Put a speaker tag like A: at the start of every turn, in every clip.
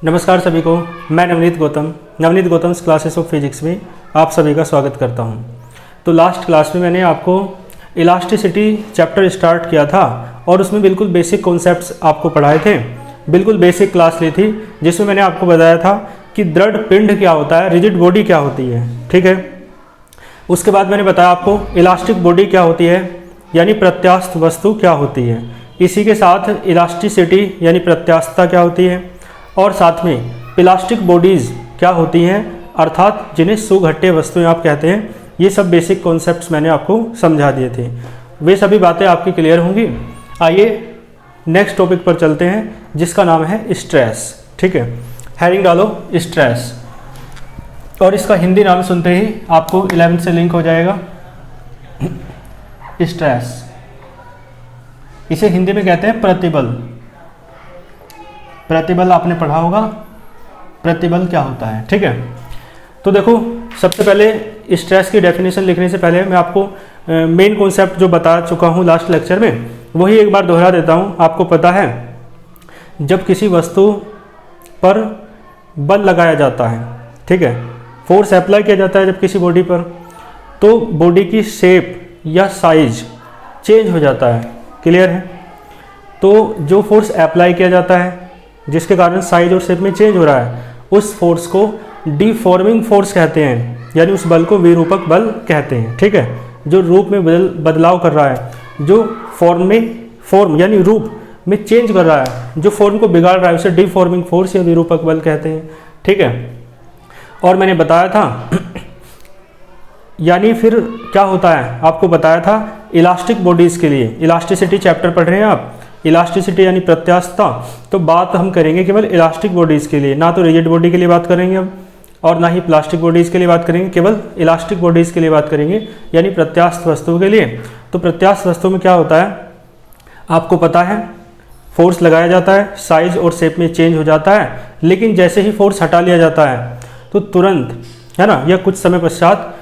A: नमस्कार सभी को, मैं Navneet Gautam classes of physics में आप सभी का स्वागत करता हूं। तो लास्ट क्लास में मैंने आपको इलास्टिसिटी चैप्टर स्टार्ट किया था और उसमें बिल्कुल बेसिक कॉन्सेप्ट्स आपको पढ़ाए थे। बिल्कुल बेसिक क्लास ली थी जिसमें मैंने आपको बताया था कि दृढ़ पिंड क्या होता है, रिजिड बॉडी क्या होती है, ठीक है। उसके बाद मैंने बताया आपको इलास्टिक बॉडी क्या होती है, यानी प्रत्यास्थ वस्तु क्या होती है। इसी के साथ इलास्टिसिटी यानी प्रत्यास्थता क्या होती है, और साथ में प्लास्टिक बॉडीज़ क्या होती हैं, अर्थात जिन्हें सुघट्य वस्तुएं आप कहते हैं। ये सब बेसिक कॉन्सेप्ट्स मैंने आपको समझा दिए थे। वे सभी बातें आपकी क्लियर होंगी। आइए नेक्स्ट टॉपिक पर चलते हैं जिसका नाम है स्ट्रेस, ठीक है। हेडिंग डालो स्ट्रेस, और इसका हिंदी नाम सुनते ही आपको 11th से लिंक हो जाएगा। स्ट्रेस, इसे हिंदी में कहते हैं प्रतिबल। प्रतिबल आपने पढ़ा होगा, प्रतिबल क्या होता है, ठीक है। तो देखो, सबसे पहले स्ट्रेस की डेफिनेशन लिखने से पहले मैं आपको मेन कॉन्सेप्ट जो बता चुका हूँ लास्ट लेक्चर में, वही एक बार दोहरा देता हूँ। आपको पता है, जब किसी वस्तु पर बल लगाया जाता है, ठीक है, फोर्स अप्लाई किया जाता है जब किसी बॉडी पर, तो बॉडी की शेप या साइज चेंज हो जाता है। क्लियर है। तो जो फोर्स अप्लाई किया जाता है जिसके कारण साइज और शेप में चेंज हो रहा है, उस फोर्स को डिफॉर्मिंग फोर्स कहते हैं, यानी उस बल को विरूपक बल कहते हैं, ठीक है। जो रूप में बदलाव कर रहा है, जो फॉर्म यानी रूप में चेंज कर रहा है, जो फॉर्म को बिगाड़ रहा है, उसे डिफॉर्मिंग फोर्स या विरूपक बल कहते हैं, ठीक है। और मैंने बताया था यानी फिर क्या होता है, आपको बताया था इलास्टिक बॉडीज़ के लिए, इलास्टिसिटी चैप्टर पढ़ रहे हैं आप, इलास्टिसिटी यानी प्रत्यास्थता, तो बात हम करेंगे केवल इलास्टिक बॉडीज़ के लिए, ना तो रिजिड बॉडी के लिए बात करेंगे अब, और ना ही प्लास्टिक बॉडीज़ के लिए बात करेंगे, केवल इलास्टिक बॉडीज़ के लिए बात करेंगे, यानी प्रत्यास्थ वस्तुओं के लिए। तो प्रत्यास्थ वस्तु में क्या होता है, आपको पता है, फोर्स लगाया जाता है, साइज और शेप में चेंज हो जाता है, लेकिन जैसे ही फोर्स हटा लिया जाता है तो तुरंत, है ना, या कुछ समय पश्चात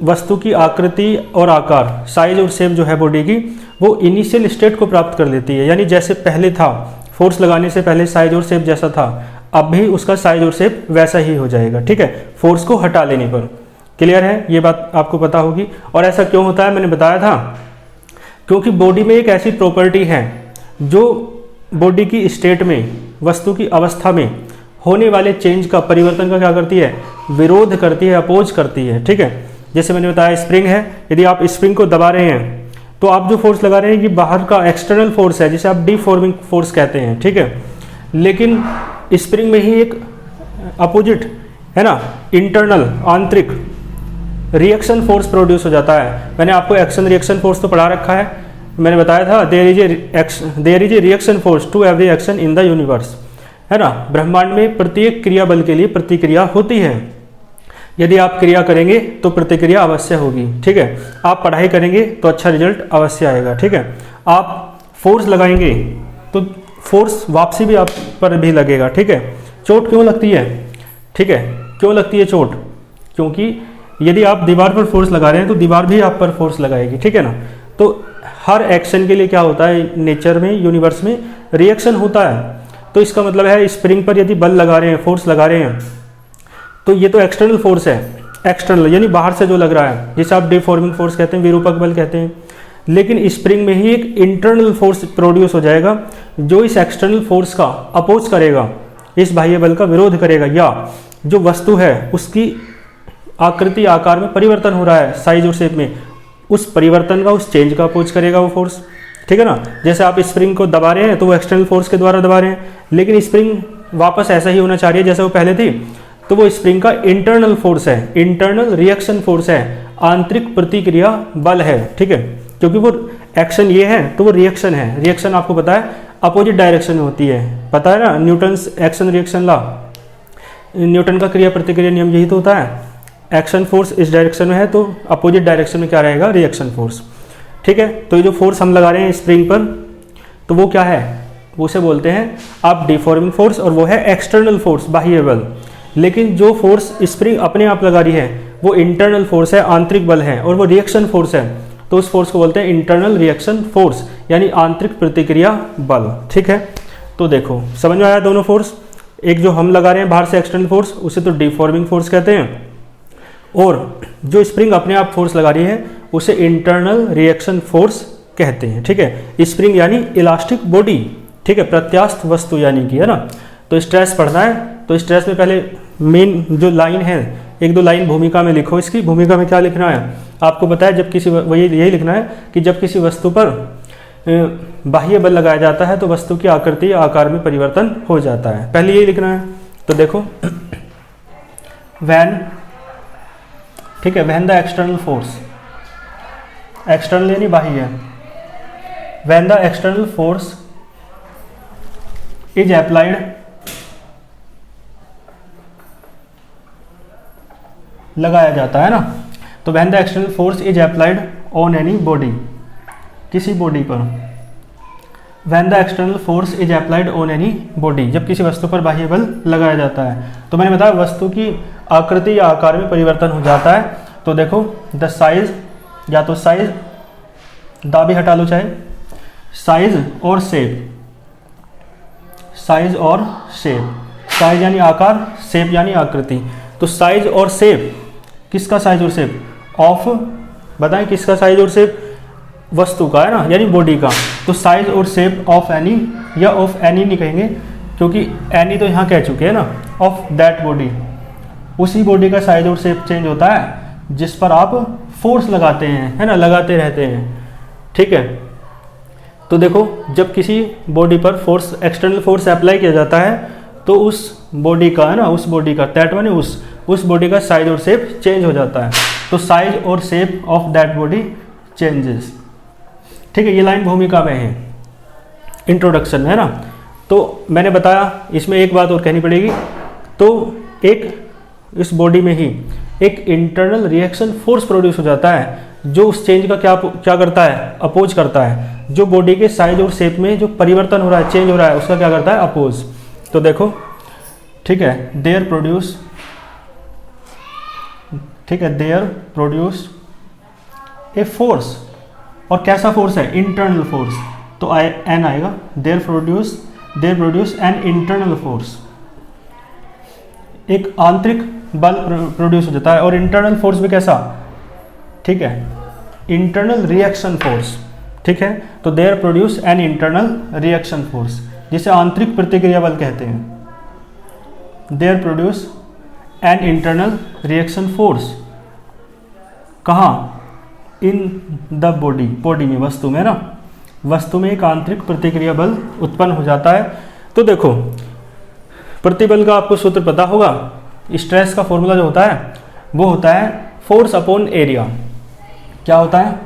A: वस्तु की आकृति और आकार, साइज और शेप जो है बॉडी की, वो इनिशियल स्टेट को प्राप्त कर लेती है। यानी जैसे पहले था, फोर्स लगाने से पहले साइज और शेप जैसा था, अब भी उसका साइज और शेप वैसा ही हो जाएगा, ठीक है, फोर्स को हटा लेने पर। क्लियर है, ये बात आपको पता होगी। और ऐसा क्यों होता है, मैंने बताया था, क्योंकि बॉडी में एक ऐसी प्रॉपर्टी है जो बॉडी की स्टेट में, वस्तु की अवस्था में होने वाले चेंज का, परिवर्तन का क्या करती है, विरोध करती है, अपोज करती है, ठीक है। जैसे मैंने बताया स्प्रिंग है, यदि आप स्प्रिंग को दबा रहे हैं तो आप जो फोर्स लगा रहे हैं, ये बाहर का एक्सटर्नल फोर्स है, जिसे आप डिफॉर्मिंग फोर्स कहते हैं, ठीक है। लेकिन स्प्रिंग में ही एक अपोजिट, है ना, इंटरनल, आंतरिक रिएक्शन फोर्स प्रोड्यूस हो जाता है। मैंने आपको एक्शन रिएक्शन फोर्स तो पढ़ा रखा है, मैंने बताया था there is a reaction force to every action in the universe, है ना। ब्रह्मांड में प्रत्येक क्रिया बल के लिए प्रतिक्रिया होती है। यदि आप क्रिया करेंगे तो प्रतिक्रिया अवश्य होगी, ठीक है। आप पढ़ाई करेंगे तो अच्छा रिजल्ट अवश्य आएगा, ठीक है। आप फोर्स लगाएंगे तो फोर्स वापसी भी आप पर भी लगेगा, ठीक है। चोट क्यों लगती है, ठीक है, क्यों लगती है चोट, क्योंकि यदि आप दीवार पर फोर्स लगा रहे हैं तो दीवार भी आप पर फोर्स लगाएगी, ठीक है ना। तो हर एक्शन के लिए क्या होता है, नेचर में, यूनिवर्स में रिएक्शन होता है। तो इसका मतलब है स्प्रिंग पर यदि बल लगा रहे हैं, फोर्स लगा रहे हैं, तो ये तो एक्सटर्नल फोर्स है, एक्सटर्नल यानी बाहर से जो लग रहा है, जिसे आप डिफॉर्मिंग फोर्स कहते हैं, विरूपक बल कहते हैं। लेकिन स्प्रिंग में ही एक इंटरनल फोर्स प्रोड्यूस हो जाएगा जो इस एक्सटर्नल फोर्स का अपोज करेगा, इस बाह्य बल का विरोध करेगा, या जो वस्तु है उसकी आकृति आकार में परिवर्तन हो रहा है, साइज और शेप में, उस परिवर्तन का, उस चेंज का अपोज करेगा वो फोर्स, ठीक है ना। जैसे आप स्प्रिंग को दबा रहे हैं तो वो एक्सटर्नल फोर्स के द्वारा दबा रहे हैं, लेकिन स्प्रिंग वापस ऐसा ही होना चाह रही है जैसे वो पहले थी, तो वो स्प्रिंग का इंटरनल फोर्स है, इंटरनल रिएक्शन फोर्स है, आंतरिक प्रतिक्रिया बल है, ठीक है। क्योंकि वो एक्शन ये है तो वो रिएक्शन है। रिएक्शन आपको पता है अपोजिट डायरेक्शन में होती है, पता है ना, Newton's action reaction law, Newton का क्रिया प्रतिक्रिया नियम यही तो होता है। एक्शन फोर्स इस डायरेक्शन में है तो अपोजिट डायरेक्शन में क्या रहेगा, रिएक्शन फोर्स, ठीक है। तो ये जो फोर्स हम लगा रहे हैं स्प्रिंग पर, तो वो क्या है, वो उसे बोलते हैं आप डिफॉर्मिंग फोर्स, और वो है एक्सटर्नल फोर्स, बाह्य बल। लेकिन जो फोर्स स्प्रिंग अपने आप लगा रही है वो इंटरनल फोर्स है, आंतरिक बल है, और वो रिएक्शन फोर्स है, तो उस फोर्स को बोलते हैं इंटरनल रिएक्शन फोर्स, यानी आंतरिक प्रतिक्रिया बल, ठीक है। तो देखो समझ में आया दोनों फोर्स। एक जो हम लगा रहे हैं बाहर से एक्सटर्नल फोर्स, उसे तो डिफॉर्मिंग फोर्स कहते हैं, और जो स्प्रिंग अपने आप फोर्स लगा रही है उसे इंटरनल रिएक्शन फोर्स कहते हैं। ठीक है, स्प्रिंग यानी इलास्टिक बॉडी, ठीक है, प्रत्यास्थ वस्तु यानी कि, है ना। तो स्ट्रेस पढ़ना है, तो स्ट्रेस में पहले मेन जो लाइन है, एक दो लाइन भूमिका में लिखो। इसकी भूमिका में क्या लिखना है आपको बताया, जब किसी वही यही लिखना है कि जब किसी वस्तु पर बाह्य बल लगाया जाता है तो वस्तु की आकृति या आकार में परिवर्तन हो जाता है, पहले यही लिखना है। तो देखो व्हेन, ठीक है, when the external force, external यानी बाह्य, when the external force is applied लगाया जाता है ना, तो when the external force is applied on any body, किसी बॉडी पर, when the external force is applied on any body, जब किसी वस्तु पर बाह्य बल लगाया जाता है। तो मैंने बताया वस्तु की आकृति या आकार में परिवर्तन हो जाता है। तो देखो द साइज, या तो साइज दा भी हटा लो चाहे, साइज और शेप, साइज और शेप, साइज यानी आकार, शेप यानी आकृति। तो साइज और शेप, किसका साइज और शेप, ऑफ, बताएं किसका साइज और शेप, वस्तु का, है ना, यानी बॉडी का। तो साइज और शेप ऑफ एनी, या ऑफ एनी नहीं कहेंगे क्योंकि एनी तो यहाँ कह चुके हैं ना, ऑफ दैट बॉडी, उसी बॉडी का साइज और शेप चेंज होता है जिस पर आप फोर्स लगाते हैं, है ना, लगाते रहते हैं। ठीक है, तो देखो जब किसी बॉडी पर फोर्स, एक्सटर्नल फोर्स अप्लाई किया जाता है तो उस बॉडी का, है ना, उस बॉडी का, दैट माने उस बॉडी का साइज और शेप चेंज हो जाता है। तो साइज और shape of that body changes. ठीक है, ये लाइन भूमिका में है, इंट्रोडक्शन में, है ना। तो मैंने बताया इसमें एक बात और कहनी पड़ेगी, तो एक इस बॉडी में ही एक इंटरनल रिएक्शन फोर्स प्रोड्यूस हो जाता है जो उस चेंज का क्या करता है, अपोज करता है। जो बॉडी के साइज और शेप में जो परिवर्तन हो रहा है, चेंज हो रहा है, उसका क्या करता है, अपोज। तो देखो, ठीक है, देयर प्रोड्यूस, ठीक है, देयर प्रोड्यूस ए फोर्स, और कैसा फोर्स है, इंटरनल फोर्स, तो एन आएगा, there produce an internal force, एक आंतरिक बल प्रोड्यूस हो जाता है। और इंटरनल फोर्स भी कैसा, ठीक है, इंटरनल रिएक्शन फोर्स। ठीक है, तो there produce an internal reaction force, जिसे आंतरिक प्रतिक्रिया बल कहते हैं। There produce an internal reaction force, कहाँ, इन द बॉडी, बॉडी में, वस्तु में ना, वस्तु में एक आंतरिक प्रतिक्रिया बल उत्पन्न हो जाता है। तो देखो प्रतिबल का आपको सूत्र पता होगा, स्ट्रेस का फॉर्मूला जो होता है वो होता है फोर्स अपॉन एरिया। क्या होता है,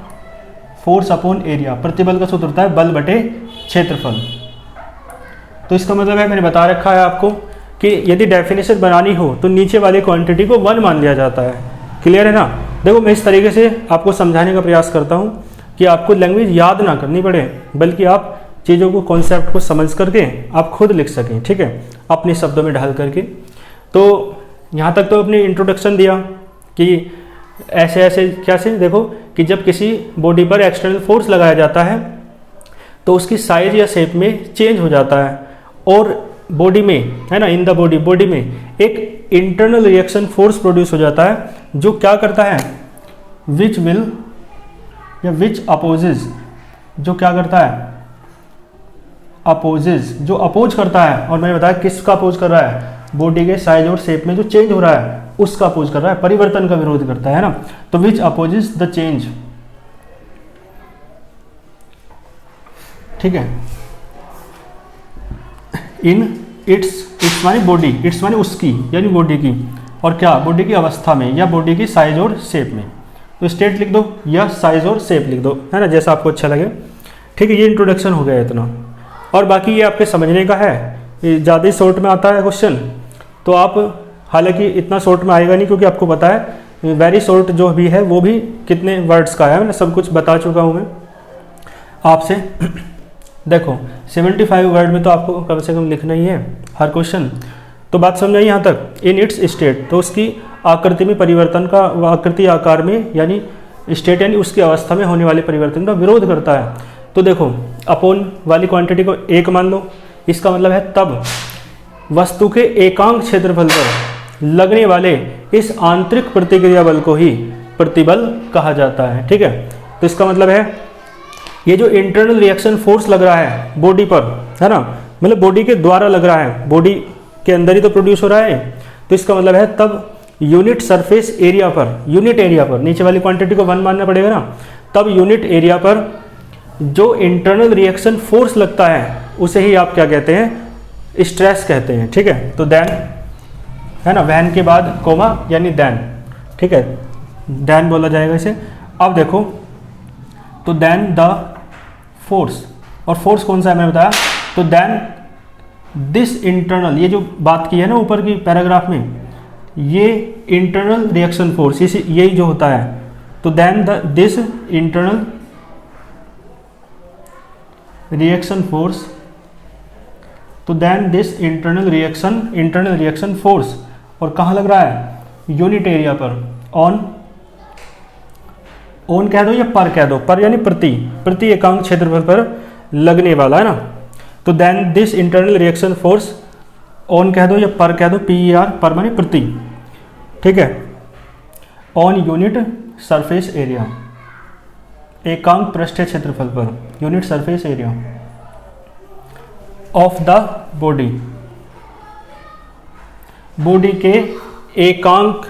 A: फोर्स अपॉन एरिया। प्रतिबल का सूत्र होता है बल बटे क्षेत्रफल। तो इसका मतलब है, मैंने बता रखा है आपको कि यदि डेफिनेशन बनानी हो तो नीचे वाली क्वांटिटी को 1 मान लिया जाता है। क्लियर है ना। देखो मैं इस तरीके से आपको समझाने का प्रयास करता हूँ कि आपको लैंग्वेज याद ना करनी पड़े, बल्कि आप चीज़ों को, कॉन्सेप्ट को समझ करके आप खुद लिख सकें। ठीक है, अपने शब्दों में ढाल करके। तो यहाँ तक तो अपनी इंट्रोडक्शन दिया कि ऐसे ऐसे कैसे, देखो कि जब किसी बॉडी पर एक्सटर्नल फोर्स लगाया जाता है तो उसकी साइज या शेप में चेंज हो जाता है, और बॉडी में, है ना, इन द बॉडी, बॉडी में एक इंटरनल रिएक्शन फोर्स प्रोड्यूस हो जाता है जो क्या करता है, विच विल या विच अपोजेज, जो क्या करता है, अपोजेज, जो अपोज करता है। और मैंने बताया किसका अपोज कर रहा है, बॉडी के साइज और शेप में जो चेंज हो रहा है उसका अपोज कर रहा है, परिवर्तन का विरोध करता है ना। तो विच अपोजेज द चेंज। ठीक है, इन इट्स माने बॉडी, इट्स माने उसकी, यानी बॉडी की, और क्या, बॉडी की अवस्था में या बॉडी की साइज और शेप में। तो स्टेट लिख दो या साइज और शेप लिख दो, है ना, जैसा आपको अच्छा लगे। ठीक है, ये इंट्रोडक्शन हो गया इतना, और बाकी ये आपके समझने का है। ज़्यादा ही शॉर्ट में आता है क्वेश्चन, तो आप, हालांकि इतना शॉर्ट में आएगा नहीं क्योंकि आपको पता है वेरी शॉर्ट जो भी है वो भी कितने वर्ड्स का है, मैंने सब कुछ बता चुका हूँ मैं आपसे। देखो 75 वर्ड में तो आपको कम से कम लिखना ही है हर क्वेश्चन। तो बात समझ आई यहाँ तक। इन इट्स स्टेट, तो उसकी आकृति में परिवर्तन का, आकृति आकार में, यानी स्टेट यानी उसकी अवस्था में होने वाले परिवर्तन का विरोध करता है। तो देखो अपोन वाली क्वांटिटी को 1 मान लो, इसका मतलब है तब वस्तु के एकांक क्षेत्रफल पर लगने वाले इस आंतरिक प्रतिक्रिया बल को ही प्रतिबल कहा जाता है। ठीक है, तो इसका मतलब है ये जो इंटरनल रिएक्शन फोर्स लग रहा है बॉडी पर, है ना, मतलब बॉडी के द्वारा लग रहा है, बॉडी के अंदर ही तो प्रोड्यूस हो रहा है, तो इसका मतलब है तब यूनिट सरफेस एरिया पर, यूनिट एरिया पर, नीचे वाली क्वांटिटी को 1 मानना पड़ेगा ना, तब यूनिट एरिया पर जो इंटरनल रिएक्शन फोर्स लगता है उसे ही आप क्या कहते हैं, स्ट्रेस कहते हैं। ठीक है, तो देन, है ना, वैन के बाद कोमा यानी देन, ठीक है, देन बोला जाएगा इसे। अब देखो, तो देन द फोर्स, और फोर्स कौन सा है मैंने बताया, तो देन दिस इंटरनल, ये जो बात की है ना ऊपर की पैराग्राफ में, ये इंटरनल रिएक्शन फोर्स यही जो होता है, तो then this internal reaction force, तो then this internal reaction force, और कहाँ लग रहा है, यूनिट एरिया पर, ऑन कह दो या पर कह दो, पर यानी प्रति एकांक क्षेत्रफल पर लगने वाला, है ना, तो then this internal reaction force, on कह दो या पर कह दो, PER, पर माने प्रति, ठीक है, ऑन यूनिट सरफेस एरिया, एकांक पृष्ठीय क्षेत्रफल पर, unit surface area of the body, body के एकांक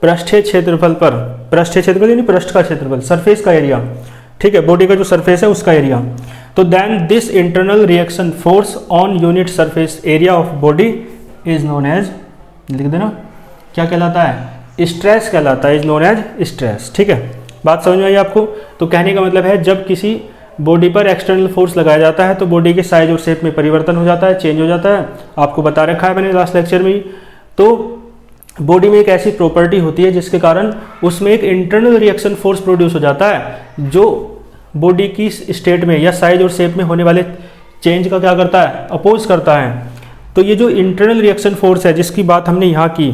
A: पृष्ठीय क्षेत्रफल पर, पृष्ठीय क्षेत्रफल यानी पृष्ठ का क्षेत्रफल, सरफेस का एरिया, ठीक है, बॉडी का जो सरफेस है उसका एरिया, तो then this internal reaction force on unit surface area of body is known as, लिख देना, क्या कहलाता है, स्ट्रेस कहलाता है, इज नोन एज स्ट्रेस। ठीक है, बात समझ में आई आपको। तो कहने का मतलब है जब किसी बॉडी पर एक्सटर्नल फोर्स लगाया जाता है तो बॉडी के साइज और शेप में परिवर्तन हो जाता है, चेंज हो जाता है, आपको बता रखा है मैंने लास्ट लेक्चर में ही। तो बॉडी में एक ऐसी प्रॉपर्टी होती है जिसके कारण उसमें एक इंटरनल रिएक्शन फोर्स प्रोड्यूस हो जाता है जो बॉडी की स्टेट में या साइज और शेप में होने वाले चेंज का क्या करता है, अपोज करता है। तो ये जो इंटरनल रिएक्शन फोर्स है जिसकी बात हमने यहाँ की,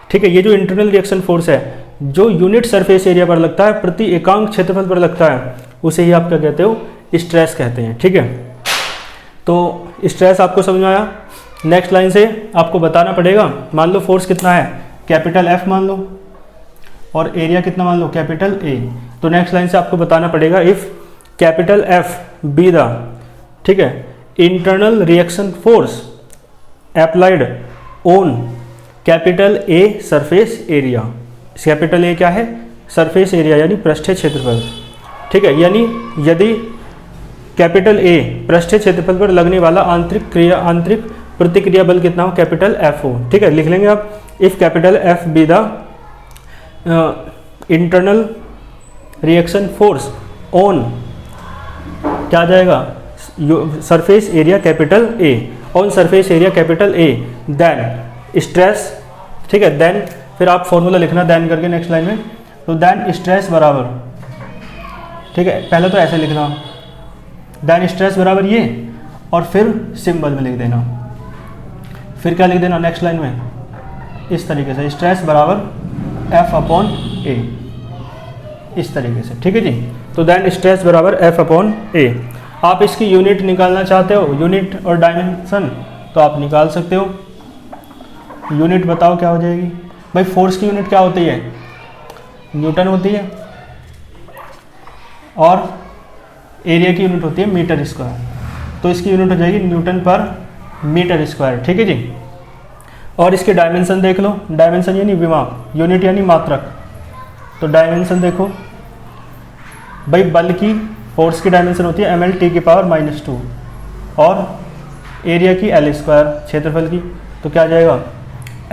A: ठीक है, ये जो इंटरनल रिएक्शन फोर्स है जो यूनिट सरफेस एरिया पर लगता है, प्रति एकांक क्षेत्रफल पर लगता है, उसे ही आप क्या कहते हो, स्ट्रेस कहते हैं। ठीक है, तो स्ट्रेस आपको समझ में आया। नेक्स्ट लाइन से आपको बताना पड़ेगा, मान लो फोर्स कितना है, कैपिटल F मान लो, और एरिया कितना मान लो, कैपिटल A। तो नेक्स्ट लाइन से आपको बताना पड़ेगा if capital F be the, ठीक है, internal reaction force applied on capital A surface area, capital A क्या है, सरफेस एरिया यानी पृष्ठीय क्षेत्रफल। ठीक है, यानी यदि कैपिटल A पृष्ठीय क्षेत्रफल पर लगने वाला आंतरिक प्रतिक्रिया बल कितना हो, कैपिटल F हो। ठीक है, लिख लेंगे आप, if capital F be the internal reaction force on, क्या आ जाएगा, surface area capital A, on surface area capital A, then stress, ठीक है, देन फिर आप फॉर्मूला लिखना देन करके नेक्स्ट लाइन में, तो देन स्ट्रेस बराबर, ठीक है, पहले तो ऐसे लिखना, देन स्ट्रेस बराबर ये, और फिर सिंबल में लिख देना, फिर क्या लिख देना नेक्स्ट लाइन में, इस तरीके से, स्ट्रेस बराबर F अपॉन A, इस तरीके से। ठीक है जी, तो देन स्ट्रेस बराबर F अपॉन A। आप इसकी यूनिट निकालना चाहते हो, यूनिट और डायमेंशन, तो आप निकाल सकते हो। यूनिट बताओ क्या हो जाएगी भाई, फोर्स की यूनिट क्या होती है, न्यूटन होती है, और एरिया की यूनिट होती है मीटर स्क्वायर, तो इसकी यूनिट हो जाएगी न्यूटन पर मीटर स्क्वायर। ठीक है जी, और इसके डायमेंशन देख लो, डायमेंशन यानी विमा, यूनिट यानी मात्रक, तो डायमेंशन देखो भाई, बल की, फोर्स की डायमेंशन होती है ml की पावर -2, और एरिया की L स्क्वायर, क्षेत्रफल की, तो क्या आ जाएगा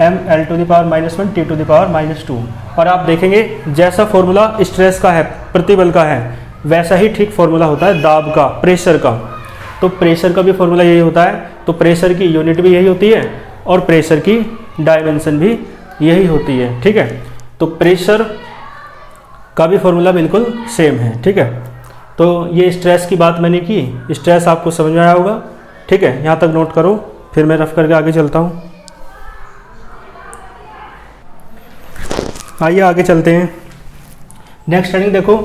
A: ml to the power -1 t to the power -2। और आप देखेंगे जैसा फॉर्मूला स्ट्रेस का है, प्रतिबल का है, वैसा ही ठीक फॉर्मूला होता है दाब का, प्रेशर का। तो प्रेशर का भी फॉर्मूला यही होता है, तो प्रेशर की यूनिट भी यही होती है और प्रेशर की डायमेंशन भी यही होती है। ठीक है, तो प्रेशर का भी फॉर्मूला बिल्कुल सेम है। ठीक है, तो ये स्ट्रेस की बात मैंने की, स्ट्रेस आपको समझ में आया होगा। ठीक है, यहाँ तक नोट करो, फिर मैं रफ करके आगे चलता हूँ। आइए आगे चलते हैं। नेक्स्ट हेडिंग देखो,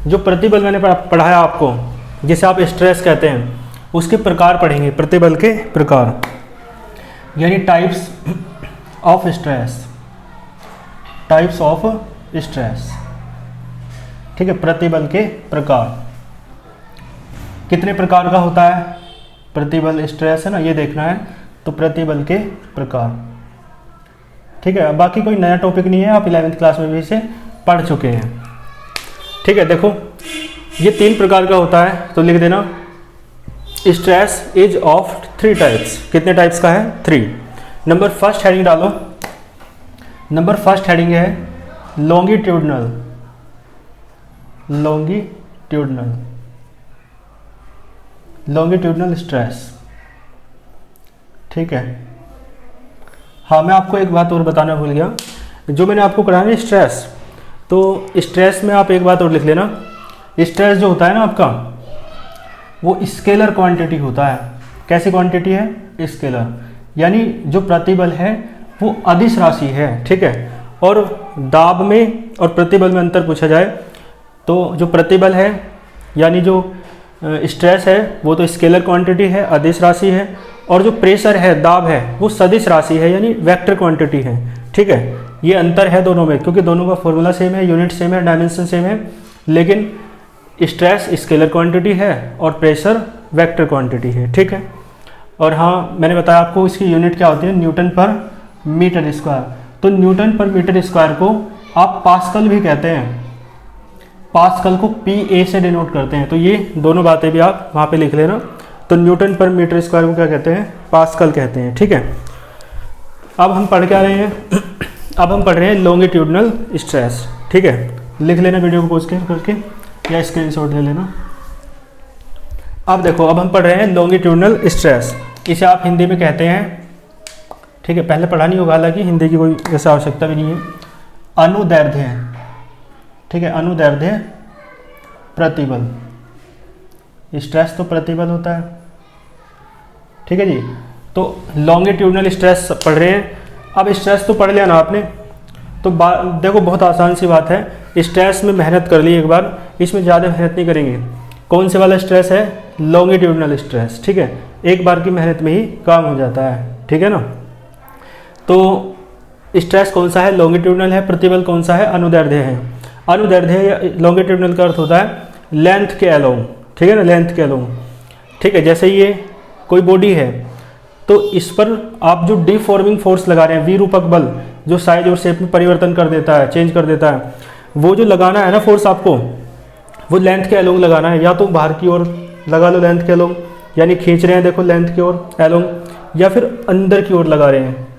A: जो प्रतिबल मैंने पढ़ाया आपको, जिसे आप स्ट्रेस कहते हैं, उसके प्रकार पढ़ेंगे, प्रतिबल के प्रकार। यानी types of stress, types of stress, ठीक है। प्रतिबल के प्रकार, कितने प्रकार का होता है प्रतिबल, स्ट्रेस है ना, ये देखना है। तो प्रतिबल के प्रकार, ठीक है। बाकी कोई नया टॉपिक नहीं है, आप 11वीं क्लास में भी इसे पढ़ चुके हैं, ठीक है। देखो ये 3 प्रकार का होता है, तो लिख देना स्ट्रेस इज ऑफ 3 टाइप्स। कितने टाइप्स का है? 3। नंबर फर्स्ट हेडिंग डालो, नंबर फर्स्ट हेडिंग है लॉन्गिट्यूडनल, लॉन्गिट्यूडनल, लॉन्गिट्यूडनल स्ट्रेस, ठीक है। हाँ, मैं आपको एक बात और बताना भूल गया, जो मैंने आपको कराया ना स्ट्रेस, तो स्ट्रेस में आप एक बात और लिख लेना, स्ट्रेस जो होता है ना आपका, वो स्केलर क्वांटिटी होता है। कैसी क्वांटिटी है? स्केलर, यानी जो प्रतिबल है वो अदिश राशि है, ठीक है। और दाब में और प्रतिबल में अंतर पूछा जाए तो जो प्रतिबल है यानी जो स्ट्रेस है वो तो स्केलर क्वांटिटी है, अदिश राशि है, और जो प्रेशर है, दाब है, वो सदिश राशि है यानी वेक्टर क्वांटिटी है, ठीक है। ये अंतर है दोनों में, क्योंकि दोनों का फॉर्मूला सेम है, यूनिट सेम है, डायमेंशन सेम है, लेकिन स्ट्रेस स्केलर क्वांटिटी है और प्रेशर वेक्टर क्वांटिटी है, ठीक है। और हाँ, मैंने बताया आपको इसकी यूनिट क्या होती है, न्यूटन पर मीटर स्क्वायर। तो न्यूटन पर मीटर स्क्वायर को आप पास्कल भी कहते हैं, पास्कल को PA से डिनोट करते हैं। तो ये दोनों बातें भी आप वहाँ पे लिख लेना। तो न्यूटन पर मीटर स्क्वायर को क्या कहते हैं? पास्कल कहते हैं, ठीक है। अब हम पढ़ क्या रहे हैं? अब हम पढ़ रहे हैं लॉन्गिट्यूडनल स्ट्रेस, ठीक है। लिख लेना वीडियो को पॉज करके या स्क्रीनशॉट ले लेना। अब देखो, अब हम पढ़ रहे हैं लॉन्गिट्यूडनल स्ट्रेस, इसे आप हिंदी में कहते हैं, ठीक है, पहले पढ़ा नहीं होगा, हालांकि हिंदी की कोई ऐसी आवश्यकता भी नहीं है, अनुदैर्ध्य, ठीक है, अनुदैर्ध्य प्रतिबल। स्ट्रेस तो प्रतिबल होता है, ठीक है जी। तो लॉन्गिट्यूडनल स्ट्रेस पढ़ रहे हैं। अब स्ट्रेस तो पढ़ लिया ना आपने, तो देखो बहुत आसान सी बात है, स्ट्रेस में मेहनत कर ली एक बार, इसमें ज़्यादा मेहनत नहीं करेंगे। कौन से वाला स्ट्रेस है? लॉन्गिट्यूडनल स्ट्रेस, ठीक है। एक बार की मेहनत में ही काम हो जाता है, ठीक है ना। तो स्ट्रेस कौन सा है? लॉन्गिट्यूडनल है। प्रतिबल कौन सा है? अनुदैर्ध्य है। अनुदैर्ध्य या लॉन्गिट्यूडनल का अर्थ होता है लेंथ के अलोंग, ठीक है ना, लेंथ के अलोंग, ठीक है। जैसे ये कोई बॉडी है, तो इस पर आप जो डिफॉर्मिंग फोर्स लगा रहे हैं, विरूपक बल, जो साइज और शेप में परिवर्तन कर देता है, चेंज कर देता है, वो जो लगाना है ना फोर्स आपको, वो लेंथ के अलोंग लगाना है। या तो बाहर की ओर लगा लो लेंथ के अलोंग, यानी खींच रहे हैं देखो लेंथ की ओर अलोंग, या फिर अंदर की ओर लगा रहे हैं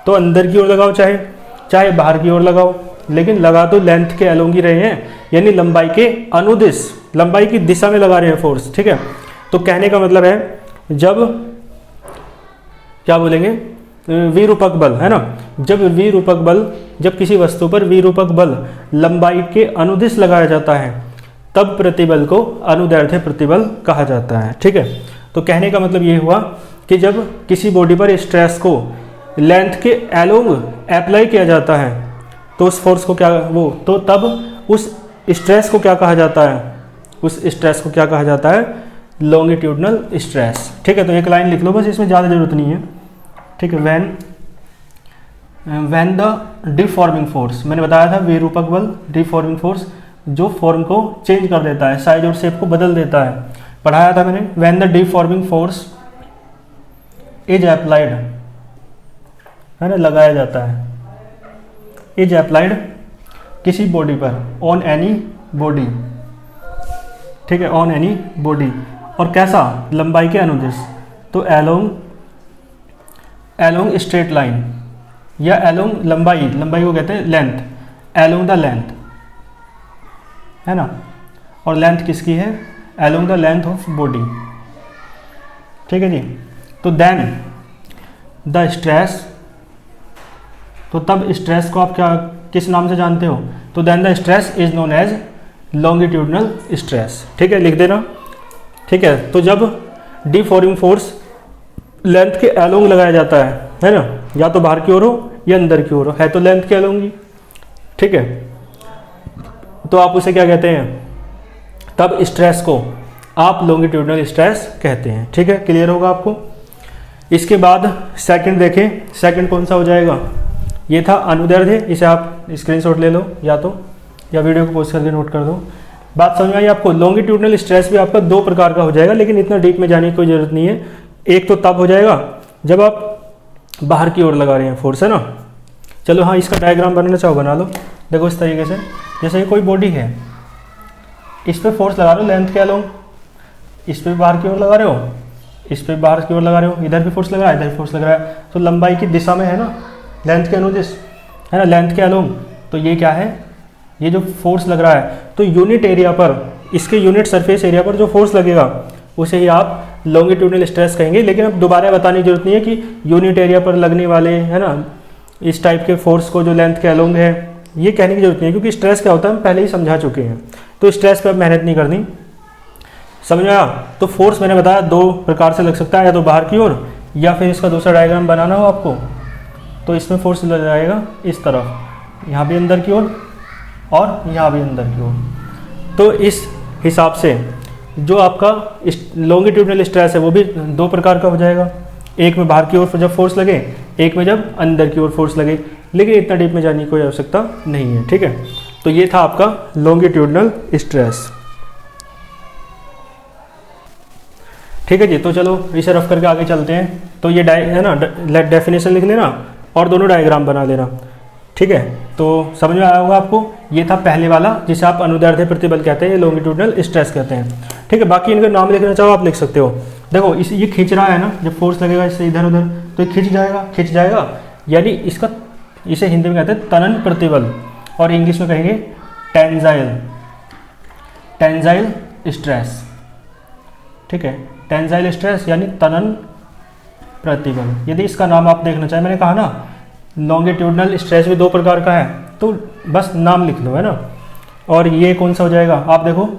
A: तो अंदर की ओर लगाओ, चाहे बाहर की ओर लगाओ, लेकिन लगा तो लेंथ के अलोंग ही रहे हैं, यानी लंबाई के अनुदिश, लंबाई की दिशा में लगा रहे हैं फोर्स, ठीक है। तो कहने का मतलब है, जब क्या बोलेंगे, विरूपक बल है ना, जब विरूपक बल, जब किसी वस्तु पर विरूपक बल लंबाई के अनुदिश लगाया जाता है, तब प्रतिबल को अनुदैर्ध्य प्रतिबल कहा जाता है, ठीक है। तो कहने का मतलब ये हुआ कि जब किसी बॉडी पर स्ट्रेस को लेंथ के अलोंग अप्लाई किया जाता है, तो उस फोर्स को क्या, वो तो तब उस स्ट्रेस को क्या कहा जाता है? उस स्ट्रेस को क्या कहा जाता है? लॉन्गिट्यूडनल स्ट्रेस, ठीक है। तो एक लाइन लिख लो बस, इसमें ज़्यादा जरूरत नहीं है, ठीक है। व्हेन द डिफॉर्मिंग फोर्स, मैंने बताया था विरूपक बल, डिफॉर्मिंग फोर्स, जो फॉर्म को चेंज कर देता है, साइज और शेप को बदल देता है, पढ़ाया था मैंने। When the deforming force is applied, है ना, लगाया जाता है, इज अप्लाइड किसी बॉडी पर, ऑन एनी बॉडी, ठीक है, ऑन एनी बॉडी, और कैसा? लंबाई के अनुदिश, तो एलोंग स्ट्रेट लाइन, या एलोंग लंबाई, लंबाई को कहते हैं लेंथ, एलोंग द लेंथ, है ना। और लेंथ किसकी है? Along the length of body, ठीक है जी। तो देन द स्ट्रेस, तो तब स्ट्रेस को आप क्या, किस नाम से जानते हो? तो then the stress is known as longitudinal stress, ठीक है, लिख देना, ठीक है। तो जब डिफॉर्मिंग फोर्स लेंथ के अलोंग लगाया जाता है ना, या तो बाहर की ओर हो या अंदर की ओर हो, है तो लेंथ के अलोंग ही, ठीक है। तो आप उसे क्या कहते हैं? तब स्ट्रेस को आप लॉन्गिट्यूडनल स्ट्रेस कहते हैं, ठीक है। क्लियर होगा आपको? इसके बाद सेकंड देखें, सेकंड कौन सा हो जाएगा, ये था अनुदैर्ध्य, इसे आप स्क्रीनशॉट ले लो या वीडियो को पोस्ट करके नोट कर दो। बात समझ में आई आपको। लॉन्गिट्यूडनल स्ट्रेस भी आपका दो प्रकार का हो जाएगा, लेकिन इतना डीप में जाने की कोई ज़रूरत नहीं है। एक तो तब हो जाएगा जब आप बाहर की ओर लगा रहे हैं फोर्स, है ना। चलो हाँ, इसका डायग्राम बनाना चाहो बना लो। देखो इस तरीके से, जैसे कोई बॉडी है, इस पर फोर्स लगा रहे हो लेंथ के अलोंग, इस पर बाहर की ओर लगा रहे हो, इस पर बाहर की ओर लगा रहे हो, इधर भी फोर्स लगा रहा है, इधर भी फोर्स लग रहा है, तो लंबाई की दिशा में है ना, लेंथ के अनुदिश, है ना, लेंथ के अलोंग। तो ये क्या है, ये जो फोर्स लग रहा है, तो यूनिट एरिया पर, इसके यूनिट सरफेस एरिया पर जो फोर्स लगेगा उसे ही आप लॉन्गिट्यूडनल स्ट्रेस कहेंगे। लेकिन अब दोबारा बताने की जरूरत नहीं है कि यूनिट एरिया पर लगने वाले, है ना, इस टाइप के फोर्स को जो लेंथ के अलोंग है, ये कहने की जरूरत नहीं है, क्योंकि स्ट्रेस क्या होता है हम पहले ही समझा चुके हैं। तो स्ट्रेस पर अब मेहनत नहीं करनी, समझ में आया। तो फोर्स मैंने बताया दो प्रकार से लग सकता है, या तो बाहर की ओर, या फिर इसका दूसरा डायग्राम बनाना हो आपको, तो इसमें फोर्स लग जाएगा इस तरफ, यहाँ भी अंदर की ओर और यहाँ भी अंदर की ओर। तो इस हिसाब से जो आपका लॉन्गिट्यूडनल स्ट्रेस है वो भी दो प्रकार का हो जाएगा, एक में बाहर की ओर जब फोर्स लगे, एक में जब अंदर की ओर फोर्स लगे। लेकिन इतना डीप में जाने की कोई आवश्यकता नहीं है, ठीक है। तो ये था आपका लॉन्गिट्यूडनल स्ट्रेस, ठीक है जी। तो चलो इसे रफ करके आगे चलते हैं। तो ये है ना, डेफिनेशन लिख लेना और दोनों डायग्राम बना लेना, ठीक है। तो समझ में आया होगा आपको। ये था पहले वाला, जिसे आप अनुदैर्ध्य प्रतिबल कहते हैं, ये लॉन्गिट्यूडनल स्ट्रेस कहते हैं, ठीक है। बाकी इनका नाम लिखना चाहो आप लिख सकते हो। देखो ये खींच रहा है ना, जब फोर्स लगेगा इससे इधर उधर तो ये खिंच जाएगा, यानी इसका, इसे हिंदी में कहते हैं तनन प्रतिबल, और इंग्लिश में कहेंगे टेंजाइल स्ट्रेस, ठीक है। टेंजाइल स्ट्रेस यानी तनन प्रतिबल। यदि इसका नाम आप देखना चाहें, मैंने कहा ना लॉन्गिट्यूडनल स्ट्रेस भी दो प्रकार का है, तो बस नाम लिख लो, है ना। और ये कौन सा हो जाएगा, आप देखो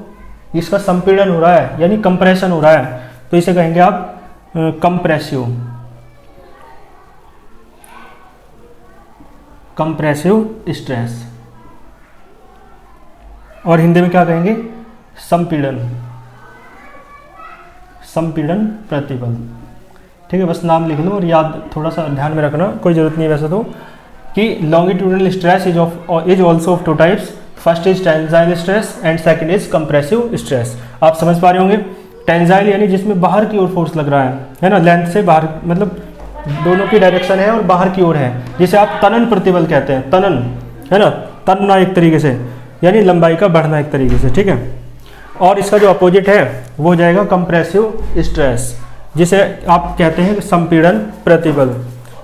A: इसका संपीड़न हो रहा है यानी कंप्रेशन हो रहा है, तो इसे कहेंगे आप कंप्रेसिव स्ट्रेस। और हिंदी में क्या कहेंगे, संपीड़न प्रतिबल, ठीक है। बस नाम लिख लो और याद थोड़ा सा ध्यान में रखना, कोई जरूरत नहीं है वैसे तो, कि longitudinal stress is also of two types, first is tensile stress and second is compressive stress. आप समझ पा रहे होंगे। टेंजाइल यानी जिसमें बाहर की ओर फोर्स लग रहा है ना, लेंथ से बाहर, मतलब दोनों की डायरेक्शन है और बाहर की ओर है, जिसे आप तनन प्रतिबल कहते हैं। तनन, है ना, तनना एक तरीके से, यानी लंबाई का बढ़ना एक तरीके से, ठीक है। और इसका जो अपोजिट है वो हो जाएगा कंप्रेसिव स्ट्रेस, जिसे आप कहते हैं संपीड़न प्रतिबल।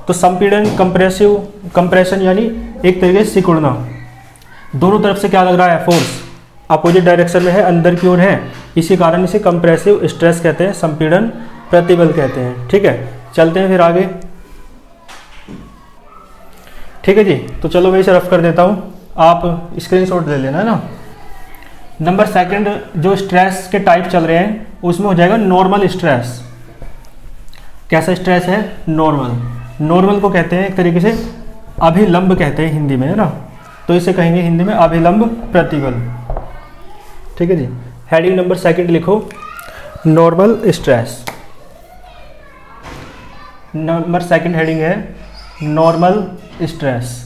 A: तो संपीड़न, कंप्रेशन यानी एक तरीके से सिकुड़ना, दोनों तरफ से क्या लग रहा है, फोर्स अपोजिट डायरेक्शन में है, अंदर की ओर है, इसी कारण इसे कंप्रेसिव स्ट्रेस कहते हैं, संपीड़न प्रतिबल कहते हैं, ठीक है। चलते हैं फिर आगे, ठीक है जी। तो चलो मैं इसे रफ कर देता हूँ, आप स्क्रीनशॉट ले लेना, है ना। नंबर सेकंड जो स्ट्रेस के टाइप चल रहे हैं उसमें हो जाएगा नॉर्मल स्ट्रेस। कैसा स्ट्रेस है, नॉर्मल को कहते हैं एक तरीके से अभिलंब कहते हैं हिंदी में, है ना। तो इसे कहेंगे हिंदी में अभिलंब प्रतिबल, ठीक है जी। हेडिंग नंबर सेकंड लिखो, normal stress. Number second heading है नॉर्मल स्ट्रेस,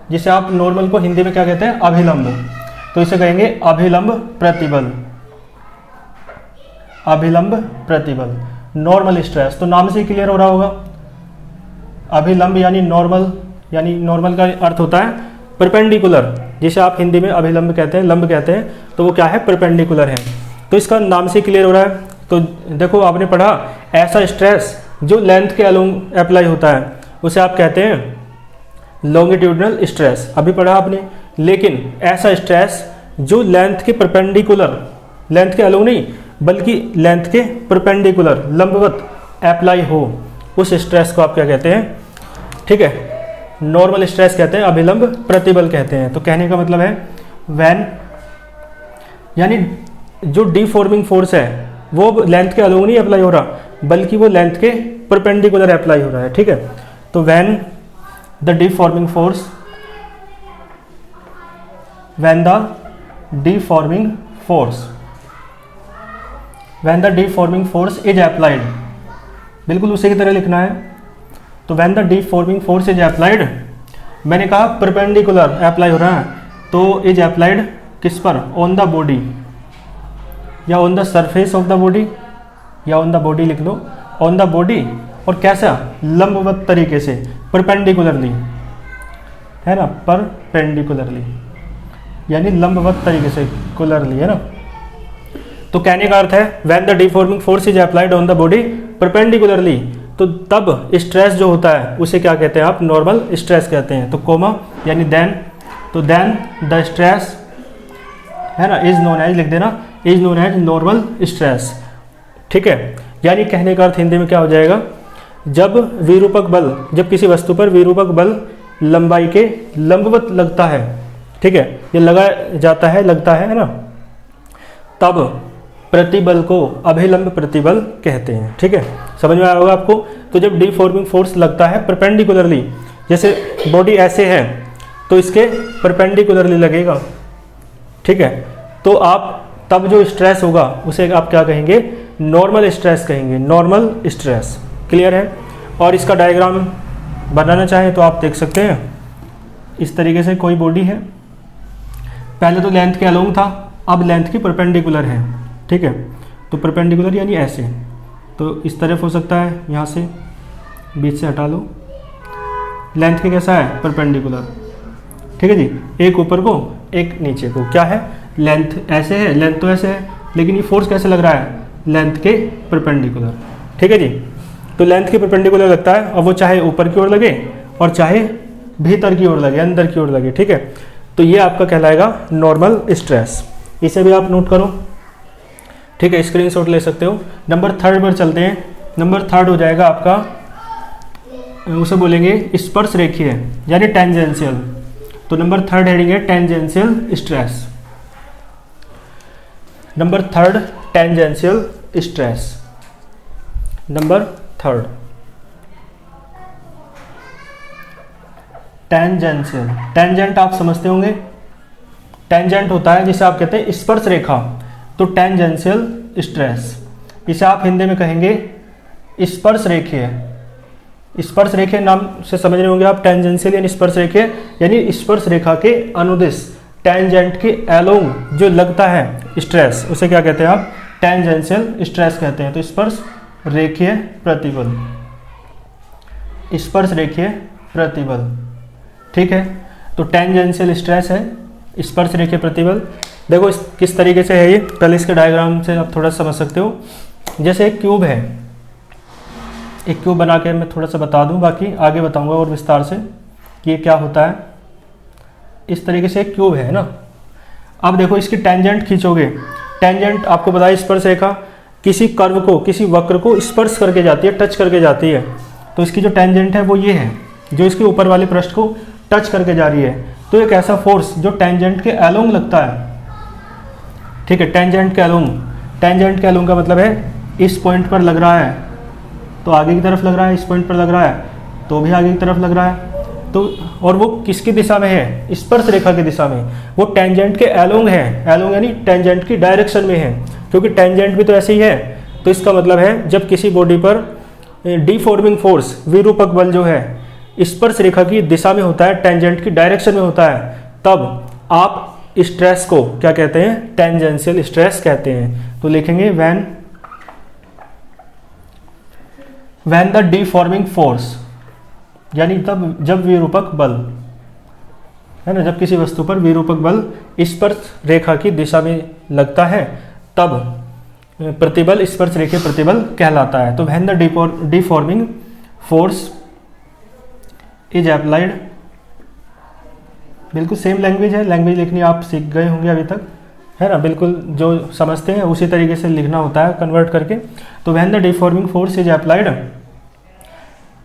A: जिसे आप नॉर्मल को हिंदी में क्या कहते हैं, अभिलंब। तो इसे कहेंगे अभिलंब प्रतिबल, नॉर्मल स्ट्रेस। तो नाम से ही क्लियर हो रहा होगा, अभिलंब यानी नॉर्मल का अर्थ होता है परपेंडिकुलर, जिसे आप हिंदी में अभिलंब कहते हैं, लंब कहते हैं, तो वो क्या है, परपेंडिकुलर है। तो इसका नाम से क्लियर हो रहा है। तो देखो आपने पढ़ा, ऐसा स्ट्रेस जो लेंथ के अलोंग अप्लाई होता है उसे आप कहते हैं लॉन्गिट्यूडनल स्ट्रेस, अभी पढ़ा आपने। लेकिन ऐसा स्ट्रेस जो लेंथ के परपेंडिकुलर, लेंथ के अलोंग नहीं बल्कि लेंथ के परपेंडिकुलर, लंबवत अप्लाई हो, उस स्ट्रेस को आप क्या कहते हैं, ठीक है, नॉर्मल स्ट्रेस कहते हैं, अभिलंब प्रतिबल कहते हैं। तो कहने का मतलब है व्हेन, यानी जो डिफॉर्मिंग फोर्स है वो लेंथ के अलोंग नहीं अप्लाई हो रहा बल्कि वो लेंथ के परपेंडिकुलर अप्लाई हो रहा है, ठीक है। तो when the deforming force when the deforming force is applied, बिल्कुल उसी की तरह लिखना है। तो when the deforming force is applied, मैंने कहा परपेंडिकुलर अप्लाई हो रहा है, तो इज अप्लाइड किस पर, ऑन द बॉडी या on the surface of the body, या ऑन द बॉडी लिख लो, ऑन द बॉडी, और कैसा, लंबवत तरीके से, परपेंडिकुलरली, है ना, परपेंडिकुलरली यानी लंबवत तरीके से, कुलरली, है ना। तो कहने का अर्थ है when the deforming force is applied on the body perpendicularly, तो तब स्ट्रेस जो होता है उसे क्या कहते हैं आप, नॉर्मल स्ट्रेस कहते हैं। तो कोमा यानी देन, तो देन द स्ट्रेस, है ना, इज नोन एज लिख देना, is known as normal stress, ठीक है। यानी कहने का अर्थ हिंदी में क्या हो जाएगा, जब विरूपक बल, जब किसी वस्तु पर विरूपक बल लंबाई के लंबवत लगता है, ठीक है, ये लगा जाता है, लगता है ना, तब प्रतिबल को अभिलंब प्रतिबल कहते हैं, ठीक है। समझ में आया होगा आपको। तो जब डिफॉर्मिंग फोर्स लगता है परपेंडिकुलरली, जैसे बॉडी ऐसे है तो इसके परपेंडिकुलरली लगेगा, ठीक है, तो आप तब जो स्ट्रेस होगा उसे आप क्या कहेंगे, नॉर्मल स्ट्रेस कहेंगे, नॉर्मल स्ट्रेस। क्लियर है। और इसका डायग्राम बनाना चाहें तो आप देख सकते हैं, इस तरीके से कोई बॉडी है, पहले तो लेंथ के अलोंग था, अब लेंथ की परपेंडिकुलर है, ठीक है। तो परपेंडिकुलर यानी ऐसे, तो इस तरफ हो सकता है, यहाँ से बीच से हटा लो, लेंथ के कैसा है, परपेंडिकुलर, ठीक है जी, एक ऊपर को एक नीचे को, क्या है, लेंथ ऐसे है, लेंथ तो ऐसे है, लेकिन ये फोर्स कैसे लग रहा है, लेंथ के परपेंडिकुलर, ठीक है जी। तो लेंथ के परपेंडिकुलर लगता है, और वो चाहे ऊपर की ओर लगे और चाहे भीतर की ओर लगे, अंदर की ओर लगे, ठीक है। तो ये आपका कहलाएगा नॉर्मल स्ट्रेस, इसे भी आप नोट करो, ठीक है, स्क्रीनशॉट ले सकते हो। नंबर 3 पर चलते हैं। नंबर 3 हो जाएगा आपका, उसे बोलेंगे स्पर्श रेखीय यानी टेंजेंशियल। तो नंबर 3 हेडिंग है tangential stress. Number 3 tangential stress, number 3 tangential. Tangent आप समझते होंगे, टेंजेंट होता है जिसे आप कहते हैं स्पर्श रेखा, तो टेंजेंशियल स्ट्रेस, इसे आप हिंदी में कहेंगे स्पर्श रेखीय। स्पर्श रेखीय नाम से समझ रहे होंगे आप, टेंजेंशियल यानी स्पर्श रेखीय, यानी स्पर्श रेखा के अनुदिश, टेंजेंट के एलोंग जो लगता है स्ट्रेस, उसे क्या कहते हैं आप, टेंजेंशियल स्ट्रेस कहते हैं। तो स्पर्श रेखीय प्रतिबल, स्पर्श रेखीय प्रतिबल, ठीक है। तो टेंजेंशियल स्ट्रेस है, स्पर्श रेखीय प्रतिबल। देखो किस तरीके से है ये, पहले इसके डायग्राम से आप थोड़ा समझ सकते हो। जैसे एक क्यूब है, एक क्यूब बना के मैं थोड़ा सा बता दूं, बाकी आगे बताऊंगा और विस्तार से कि ये क्या होता है। इस तरीके से एक क्यूब है ना, अब देखो इसकी टेंजेंट खींचोगे, टेंजेंट आपको पता है स्पर्श रेखा किसी कर्व को, किसी वक्र को स्पर्श करके जाती है, टच करके जाती है। तो इसकी जो टेंजेंट है वो ये है, जो इसके ऊपर वाले पृष्ठ को टच करके जा रही है। तो एक ऐसा फोर्स जो टेंजेंट के अलोंग लगता है, ठीक है, टेंजेंट के अलोंग, टेंजेंट के अलोंग का मतलब है इस पॉइंट पर लग रहा है तो आगे की तरफ लग रहा है, इस पॉइंट पर लग रहा है तो भी आगे की तरफ लग रहा है। तो और वो किसकी दिशा में है, स्पर्श रेखा की दिशा में, वो टेंजेंट के एलोंग है, एलोंग यानी टेंजेंट की डायरेक्शन में है, क्योंकि टेंजेंट भी तो ऐसे ही है। तो इसका मतलब है जब किसी बॉडी पर डिफॉर्मिंग फोर्स, विरूपक बल जो है स्पर्श रेखा की दिशा में होता है, टेंजेंट की डायरेक्शन में होता है, तब आप स्ट्रेस को क्या कहते हैं, टेंजेंशियल स्ट्रेस कहते हैं। तो लिखेंगे व्हेन द डिफॉर्मिंग फोर्स, यानी तब जब विरूपक बल, है ना, जब किसी वस्तु पर विरूपक बल स्पर्श रेखा की दिशा में लगता है, तब प्रतिबल स्पर्श रेखीय प्रतिबल कहलाता है। तो when the deforming force is applied, बिल्कुल सेम लैंग्वेज है, लैंग्वेज लिखनी आप सीख गए होंगे अभी तक, है ना, बिल्कुल जो समझते हैं उसी तरीके से लिखना होता है कन्वर्ट करके। तो when the deforming force is applied,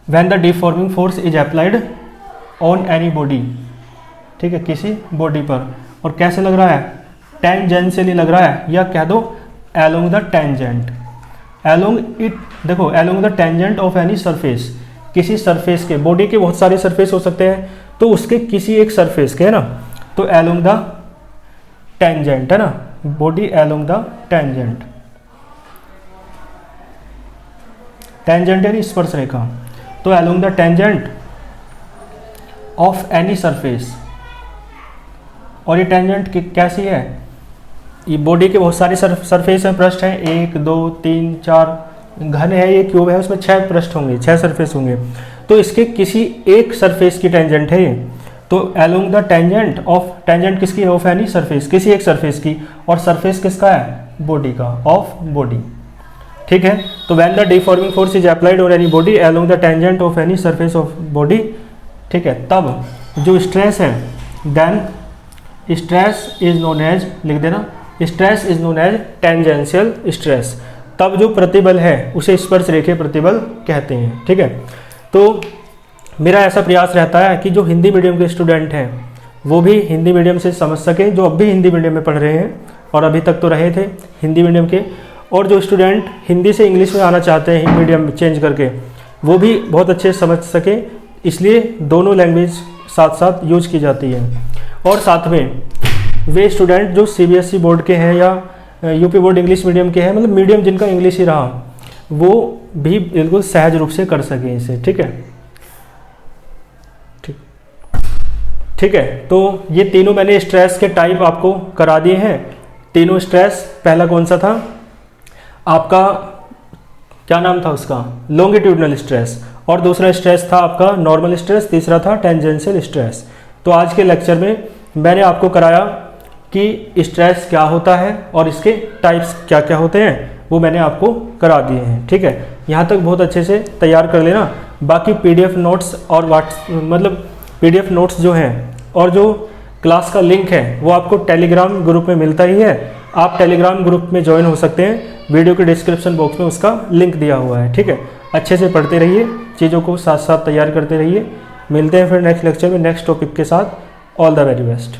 A: when the deforming force is applied on any body, ठीक है, किसी बॉडी पर, और कैसे लग रहा है, टेंजेंशियली लग रहा है, या कह दो along the tangent, along it, देखो along the tangent of any surface, किसी सरफेस के, बॉडी के बहुत सारे सरफेस हो सकते हैं, तो उसके किसी एक सरफेस के, है ना, तो एलोंग द टेंजेंट, है ना, body along the tangent, tangent यानी स्पर्श रेखा, तो along the tangent of any surface. और ये टेंजेंट कैसी है, ये बॉडी के बहुत सारे सरफेस हैं, पृष्ठ हैं, 1 2 3 4, घन है, ये क्यूब है, उसमें 6 पृष्ठ होंगे, 6 सरफेस होंगे। तो इसके किसी एक सरफेस की टेंजेंट है ये, तो along the tangent of, tangent किसकी है, ऑफ एनी सरफेस, किसी एक सरफेस की, और सरफेस किसका है, बॉडी का, ऑफ बॉडी। ठीक है, तो when the deforming force is applied on any body along the tangent of any surface of body, ठीक है, तब जो स्ट्रेस है, then stress is known as, लिख देना, stress is known as tangential stress. तब जो प्रतिबल है उसे स्पर्श रेखीय प्रतिबल कहते हैं। ठीक है, तो मेरा ऐसा प्रयास रहता है कि जो हिंदी मीडियम के स्टूडेंट हैं वो भी हिंदी मीडियम से समझ सकें, जो अब भी हिंदी मीडियम में पढ़ रहे हैं और अभी तक तो रहे थे हिंदी मीडियम के, और जो स्टूडेंट हिंदी से इंग्लिश में आना चाहते हैं मीडियम चेंज करके, वो भी बहुत अच्छे से समझ सकें। इसलिए दोनों लैंग्वेज साथ साथ यूज की जाती है। और साथ में वे स्टूडेंट जो CBSE बोर्ड के हैं या यूपी बोर्ड इंग्लिश मीडियम के हैं, मतलब मीडियम जिनका इंग्लिश ही रहा, वो भी बिल्कुल सहज रूप से कर सकें इसे। ठीक है, ठीक है, तो ये तीनों मैंने स्ट्रेस के टाइप आपको करा दिए हैं। तीनों स्ट्रेस, पहला कौन सा था आपका, क्या नाम था उसका, लॉन्गिट्यूडनल स्ट्रेस, और दूसरा स्ट्रेस था आपका नॉर्मल स्ट्रेस, तीसरा था टेंजेंशियल स्ट्रेस। तो आज के लेक्चर में मैंने आपको कराया कि स्ट्रेस क्या होता है और इसके टाइप्स क्या क्या होते हैं, वो मैंने आपको करा दिए हैं। ठीक है, यहाँ तक बहुत अच्छे से तैयार कर लेना। बाकी PDF नोट्स और मतलब PDF नोट्स जो हैं और जो क्लास का लिंक है वो आपको टेलीग्राम ग्रुप में मिलता ही है। आप टेलीग्राम ग्रुप में ज्वाइन हो सकते हैं, वीडियो के डिस्क्रिप्शन बॉक्स में उसका लिंक दिया हुआ है। ठीक है, अच्छे से पढ़ते रहिए, चीज़ों को साथ साथ तैयार करते रहिए। मिलते हैं फिर नेक्स्ट लेक्चर में नेक्स्ट टॉपिक के साथ। All the very best.